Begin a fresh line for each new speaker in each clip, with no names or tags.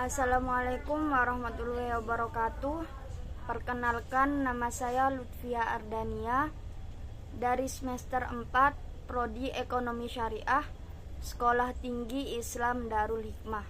Assalamualaikum warahmatullahi wabarakatuh. Perkenalkan, nama saya Lutfia Ardania dari semester 4 Prodi Ekonomi Syariah, Sekolah Tinggi Islam Darul Hikmah.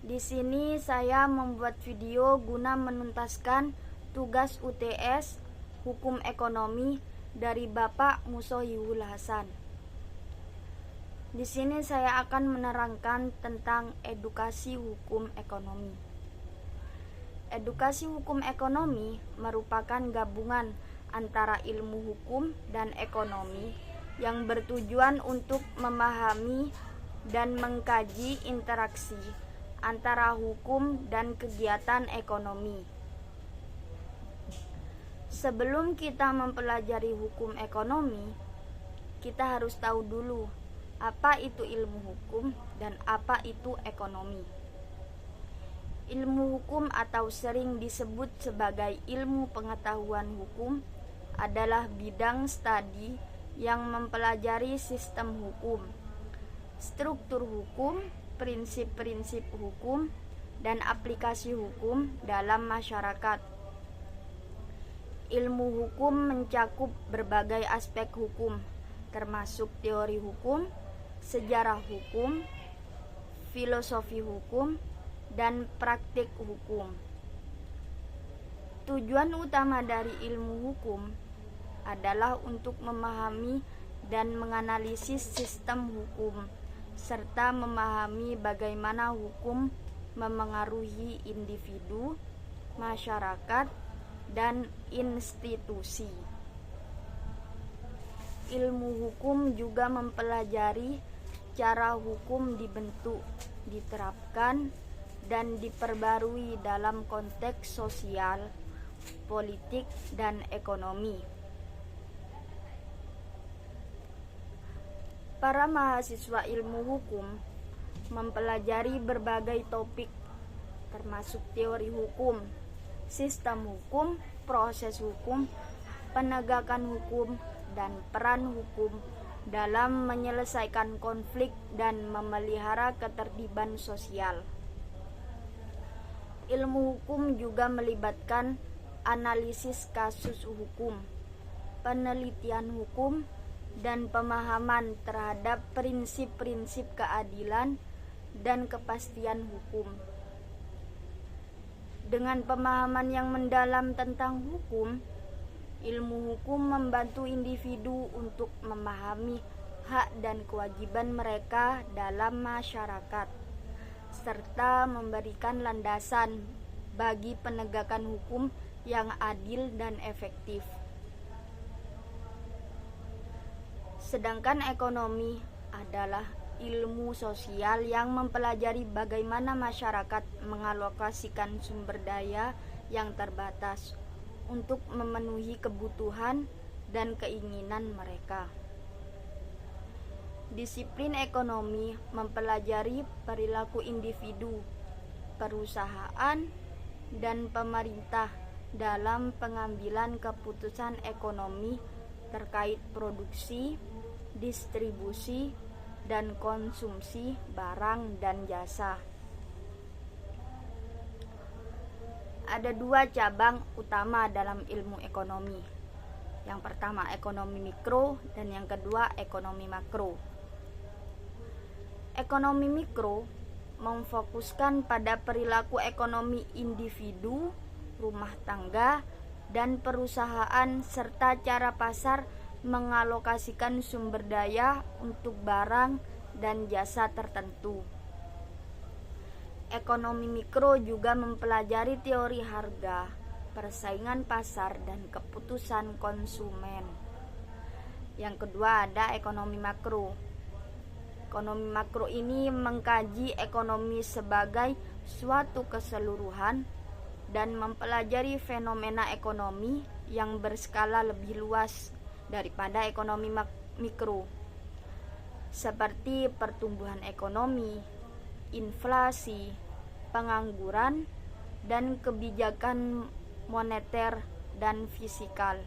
Di sini saya membuat video guna menuntaskan tugas UTS Hukum Ekonomi dari Bapak Musohihul Hasan. Di sini saya akan menerangkan tentang edukasi hukum ekonomi. Edukasi hukum ekonomi merupakan gabungan antara ilmu hukum dan ekonomi yang bertujuan untuk memahami dan mengkaji interaksi antara hukum dan kegiatan ekonomi. Sebelum kita mempelajari hukum ekonomi, kita harus tahu dulu apa itu ilmu hukum dan apa itu ekonomi. Ilmu hukum atau sering disebut sebagai ilmu pengetahuan hukum adalah bidang studi yang mempelajari sistem hukum, struktur hukum, prinsip-prinsip hukum, dan aplikasi hukum dalam masyarakat. Ilmu hukum mencakup berbagai aspek hukum, termasuk teori hukum, sejarah hukum, filosofi hukum, dan praktik hukum. Tujuan utama dari ilmu hukum adalah untuk memahami dan menganalisis sistem hukum, serta memahami bagaimana hukum memengaruhi individu, masyarakat, dan institusi. Ilmu hukum juga mempelajari cara hukum dibentuk, diterapkan, dan diperbarui dalam konteks sosial, politik, dan ekonomi. Para mahasiswa ilmu hukum mempelajari berbagai topik, termasuk teori hukum, sistem hukum, proses hukum, penegakan hukum, dan peran hukum dalam menyelesaikan konflik dan memelihara ketertiban sosial. Ilmu hukum juga melibatkan analisis kasus hukum, penelitian hukum, dan pemahaman terhadap prinsip-prinsip keadilan dan kepastian hukum. Dengan pemahaman yang mendalam tentang hukum, ilmu hukum membantu individu untuk memahami hak dan kewajiban mereka dalam masyarakat, serta memberikan landasan bagi penegakan hukum yang adil dan efektif. Sedangkan ekonomi adalah ilmu sosial yang mempelajari bagaimana masyarakat mengalokasikan sumber daya yang terbatas untuk memenuhi kebutuhan dan keinginan mereka. Disiplin ekonomi mempelajari perilaku individu, perusahaan, dan pemerintah dalam pengambilan keputusan ekonomi terkait produksi, distribusi, dan konsumsi barang dan jasa. Ada dua cabang utama dalam ilmu ekonomi. Yang pertama ekonomi mikro dan yang kedua ekonomi makro. Ekonomi mikro memfokuskan pada perilaku ekonomi individu, rumah tangga, dan perusahaan serta cara pasar mengalokasikan sumber daya untuk barang dan jasa tertentu. Ekonomi mikro juga mempelajari teori harga, persaingan pasar, dan keputusan konsumen. Yang kedua ada ekonomi makro. Ekonomi makro ini mengkaji ekonomi sebagai suatu keseluruhan dan mempelajari fenomena ekonomi yang berskala lebih luas daripada ekonomi mikro, seperti pertumbuhan ekonomi, inflasi, pengangguran, dan kebijakan moneter dan fiskal.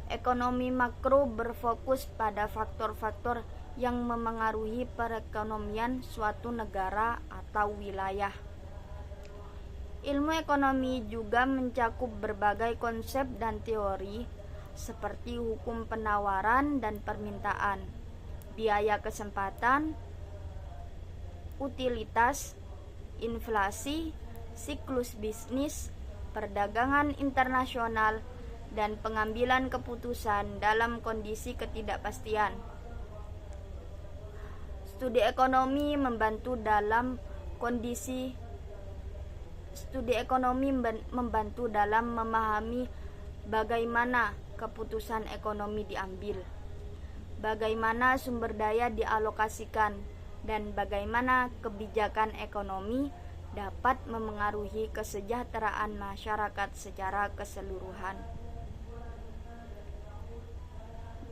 Ekonomi makro berfokus pada faktor-faktor yang memengaruhi perekonomian suatu negara atau wilayah. Ilmu ekonomi juga mencakup berbagai konsep dan teori seperti hukum penawaran dan permintaan, biaya kesempatan, utilitas, inflasi, siklus bisnis, perdagangan internasional, dan pengambilan keputusan dalam kondisi ketidakpastian. Studi ekonomi membantu dalam memahami bagaimana keputusan ekonomi diambil, bagaimana sumber daya dialokasikan, dan bagaimana kebijakan ekonomi dapat memengaruhi kesejahteraan masyarakat secara keseluruhan.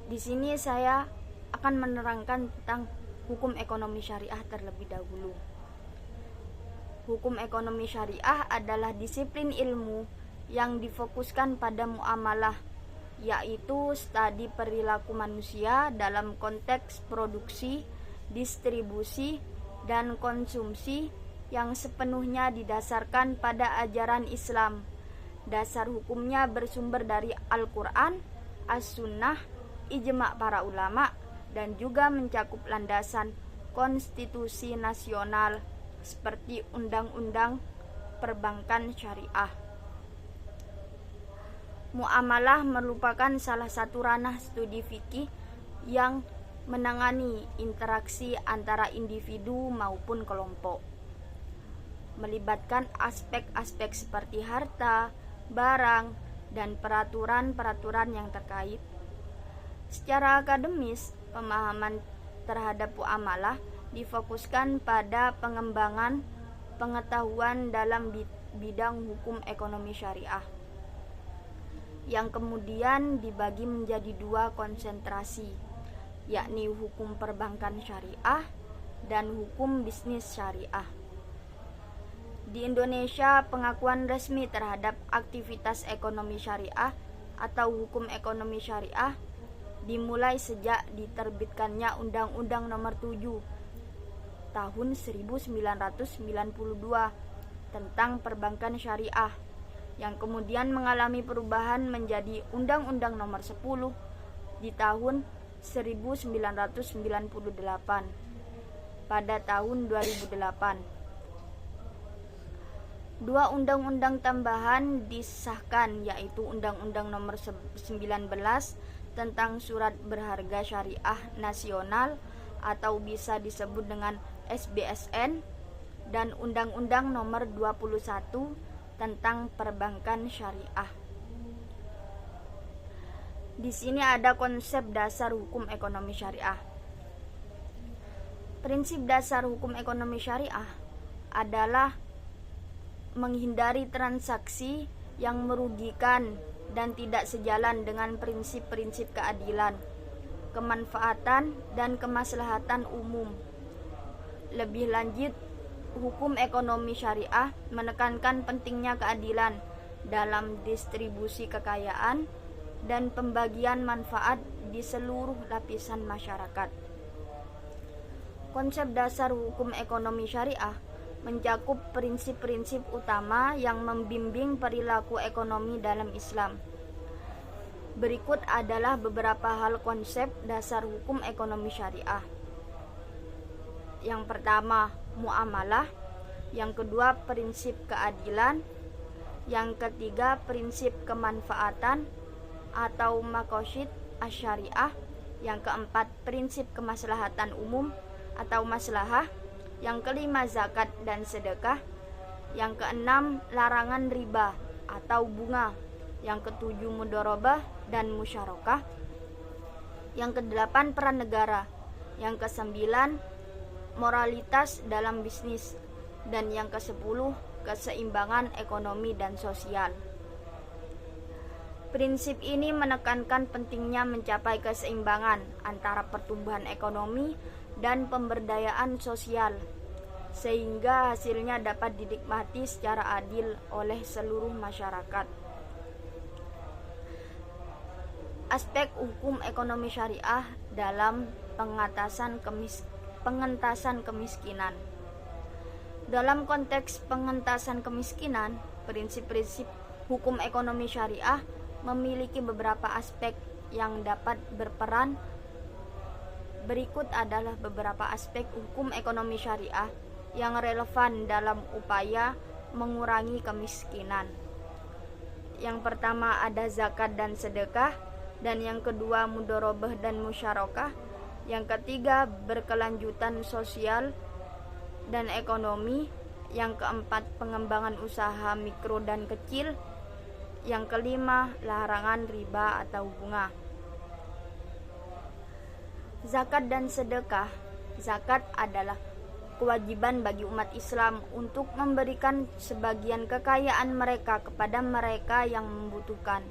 Di sini saya akan menerangkan tentang hukum ekonomi syariah terlebih dahulu. Hukum ekonomi syariah adalah disiplin ilmu yang difokuskan pada muamalah, yaitu studi perilaku manusia dalam konteks produksi, distribusi, dan konsumsi yang sepenuhnya didasarkan pada ajaran Islam. Dasar hukumnya bersumber dari Al-Quran, As-Sunnah, ijma' para ulama, dan juga mencakup landasan konstitusi nasional seperti Undang-Undang Perbankan Syariah. Muamalah merupakan salah satu ranah studi fikih yang menangani interaksi antara individu maupun kelompok, melibatkan aspek-aspek seperti harta, barang, dan peraturan-peraturan yang terkait. Secara akademis, pemahaman terhadap muamalah difokuskan pada pengembangan pengetahuan dalam bidang hukum ekonomi syariah, yang kemudian dibagi menjadi dua konsentrasi, yakni hukum perbankan syariah dan hukum bisnis syariah. Di Indonesia, pengakuan resmi terhadap aktivitas ekonomi syariah atau hukum ekonomi syariah dimulai sejak diterbitkannya Undang-Undang Nomor 7 Tahun 1992 tentang perbankan syariah, yang kemudian mengalami perubahan menjadi Undang-Undang Nomor 10 di tahun 1998 pada tahun 2008. Dua undang-undang tambahan disahkan, yaitu Undang-Undang Nomor 19 tentang surat berharga syariah nasional atau bisa disebut dengan SBSN, dan Undang-Undang Nomor 21 tentang perbankan syariah. Di sini ada konsep dasar hukum ekonomi syariah. Prinsip dasar hukum ekonomi syariah adalah menghindari transaksi yang merugikan dan tidak sejalan dengan prinsip-prinsip keadilan, kemanfaatan, dan kemaslahatan umum. Lebih lanjut, hukum ekonomi syariah menekankan pentingnya keadilan dalam distribusi kekayaan dan pembagian manfaat di seluruh lapisan masyarakat. Konsep dasar hukum ekonomi syariah mencakup prinsip-prinsip utama yang membimbing perilaku ekonomi dalam Islam. Berikut adalah beberapa hal konsep dasar hukum ekonomi syariah. Yang pertama, muamalah. Yang kedua, prinsip keadilan. Yang ketiga, prinsip kemanfaatan atau maqasid asy-syariah. Yang keempat, prinsip kemaslahatan umum atau maslahah. Yang kelima, zakat dan sedekah. Yang keenam, larangan riba atau bunga. Yang ketujuh, mudharabah dan musyarakah. Yang kedelapan, peran negara. Yang kesembilan, moralitas dalam bisnis. Dan yang kesepuluh, keseimbangan ekonomi dan sosial. Prinsip ini menekankan pentingnya mencapai keseimbangan antara pertumbuhan ekonomi dan pemberdayaan sosial, sehingga hasilnya dapat dinikmati secara adil oleh seluruh masyarakat. Aspek hukum ekonomi syariah dalam pengentasan kemiskinan. Dalam konteks pengentasan kemiskinan, prinsip-prinsip hukum ekonomi syariah memiliki beberapa aspek yang dapat berperan. Berikut adalah beberapa aspek hukum ekonomi syariah yang relevan dalam upaya mengurangi kemiskinan. Yang pertama ada zakat dan sedekah, dan yang kedua mudharabah dan musyarakah, yang ketiga berkelanjutan sosial dan ekonomi, yang keempat pengembangan usaha mikro dan kecil, yang kelima larangan riba atau bunga. Zakat dan sedekah. Zakat adalah kewajiban bagi umat Islam untuk memberikan sebagian kekayaan mereka kepada mereka yang membutuhkan.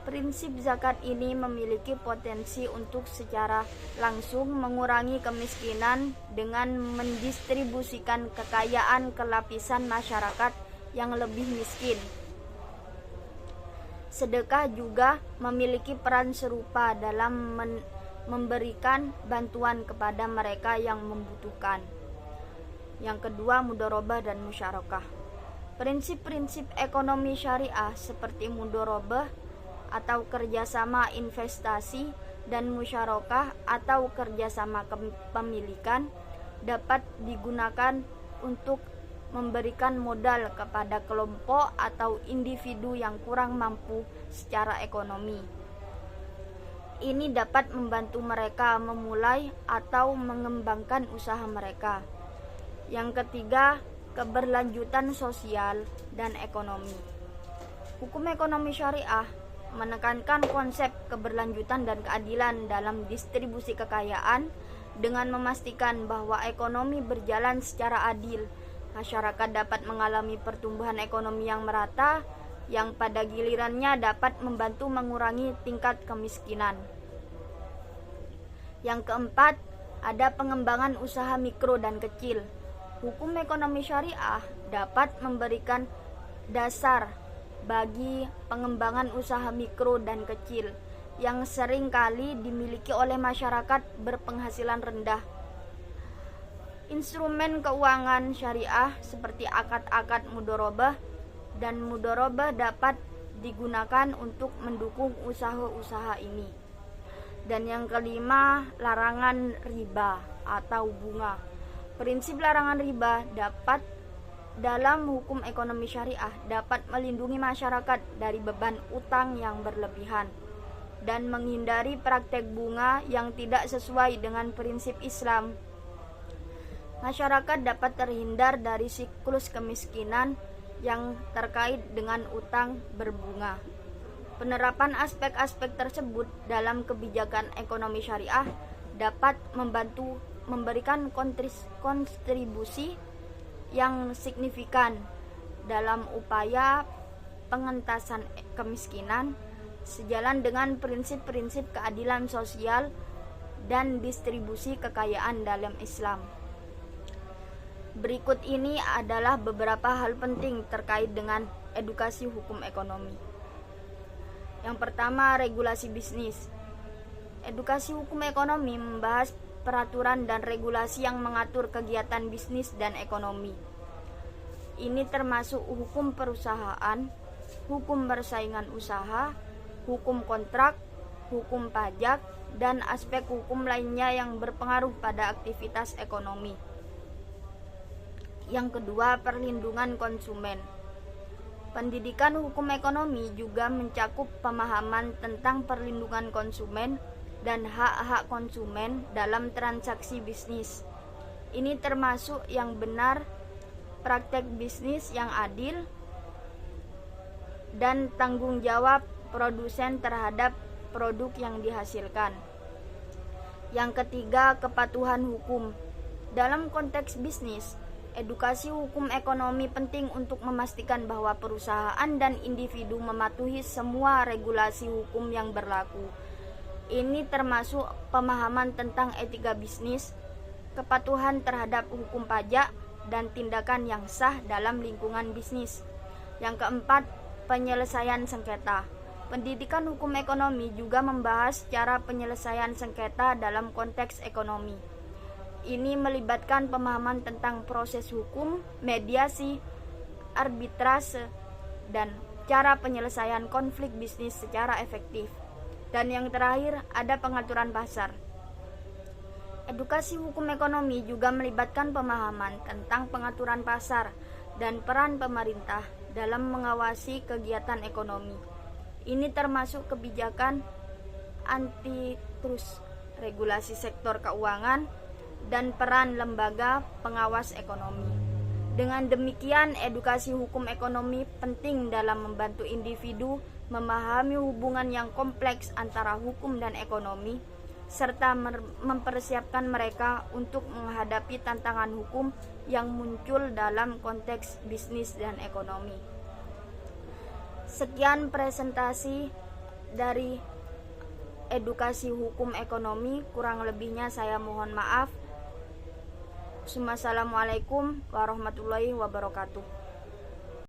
Prinsip zakat ini memiliki potensi untuk secara langsung mengurangi kemiskinan dengan mendistribusikan kekayaan ke lapisan masyarakat yang lebih miskin. Sedekah juga memiliki peran serupa dalam memberikan bantuan kepada mereka yang membutuhkan. Yang kedua mudharabah dan musyarakah. Prinsip-prinsip ekonomi syariah seperti mudharabah atau kerjasama investasi dan musyarakah atau kerjasama kepemilikan dapat digunakan untuk memberikan modal kepada kelompok atau individu yang kurang mampu secara ekonomi. Ini dapat membantu mereka memulai atau mengembangkan usaha mereka. Yang ketiga, keberlanjutan sosial dan ekonomi. Hukum ekonomi syariah menekankan konsep keberlanjutan dan keadilan dalam distribusi kekayaan dengan memastikan bahwa ekonomi berjalan secara adil. Masyarakat dapat mengalami pertumbuhan ekonomi yang merata, yang pada gilirannya dapat membantu mengurangi tingkat kemiskinan. Yang keempat, ada pengembangan usaha mikro dan kecil. Hukum ekonomi syariah dapat memberikan dasar bagi pengembangan usaha mikro dan kecil yang sering kali dimiliki oleh masyarakat berpenghasilan rendah. Instrumen keuangan syariah seperti akad-akad mudharabah dan mudharabah dapat digunakan untuk mendukung usaha-usaha ini. Dan yang kelima, larangan riba atau bunga. Prinsip larangan riba dalam hukum ekonomi syariah dapat melindungi masyarakat dari beban utang yang berlebihan dan menghindari praktek bunga yang tidak sesuai dengan prinsip Islam. Masyarakat dapat terhindar dari siklus kemiskinan yang terkait dengan utang berbunga. Penerapan aspek-aspek tersebut dalam kebijakan ekonomi syariah dapat membantu memberikan kontribusi yang signifikan dalam upaya pengentasan kemiskinan sejalan dengan prinsip-prinsip keadilan sosial dan distribusi kekayaan dalam Islam. Berikut ini adalah beberapa hal penting terkait dengan edukasi hukum ekonomi. Yang pertama, regulasi bisnis. Edukasi hukum ekonomi membahas peraturan dan regulasi yang mengatur kegiatan bisnis dan ekonomi. Ini termasuk hukum perusahaan, hukum persaingan usaha, hukum kontrak, hukum pajak, dan aspek hukum lainnya yang berpengaruh pada aktivitas ekonomi. Yang kedua, perlindungan konsumen. Pendidikan hukum ekonomi juga mencakup pemahaman tentang perlindungan konsumen dan hak-hak konsumen dalam transaksi bisnis. Ini termasuk yang benar, praktek bisnis yang adil, dan tanggung jawab produsen terhadap produk yang dihasilkan. Yang ketiga, kepatuhan hukum. Dalam konteks bisnis, edukasi hukum ekonomi penting untuk memastikan bahwa perusahaan dan individu mematuhi semua regulasi hukum yang berlaku. Ini termasuk pemahaman tentang etika bisnis, kepatuhan terhadap hukum pajak, dan tindakan yang sah dalam lingkungan bisnis. Yang keempat, penyelesaian sengketa. Pendidikan hukum ekonomi juga membahas cara penyelesaian sengketa dalam konteks ekonomi. Ini melibatkan pemahaman tentang proses hukum, mediasi, arbitrase, dan cara penyelesaian konflik bisnis secara efektif. Dan yang terakhir, ada pengaturan pasar. Edukasi hukum ekonomi juga melibatkan pemahaman tentang pengaturan pasar dan peran pemerintah dalam mengawasi kegiatan ekonomi. Ini termasuk kebijakan antitrust, regulasi sektor keuangan, dan peran lembaga pengawas ekonomi. Dengan demikian, edukasi hukum ekonomi penting dalam membantu individu memahami hubungan yang kompleks antara hukum dan ekonomi, serta mempersiapkan mereka untuk menghadapi tantangan hukum yang muncul dalam konteks bisnis dan ekonomi. Sekian presentasi dari edukasi hukum ekonomi, kurang lebihnya saya mohon maaf. Wassalamualaikum warahmatullahi wabarakatuh.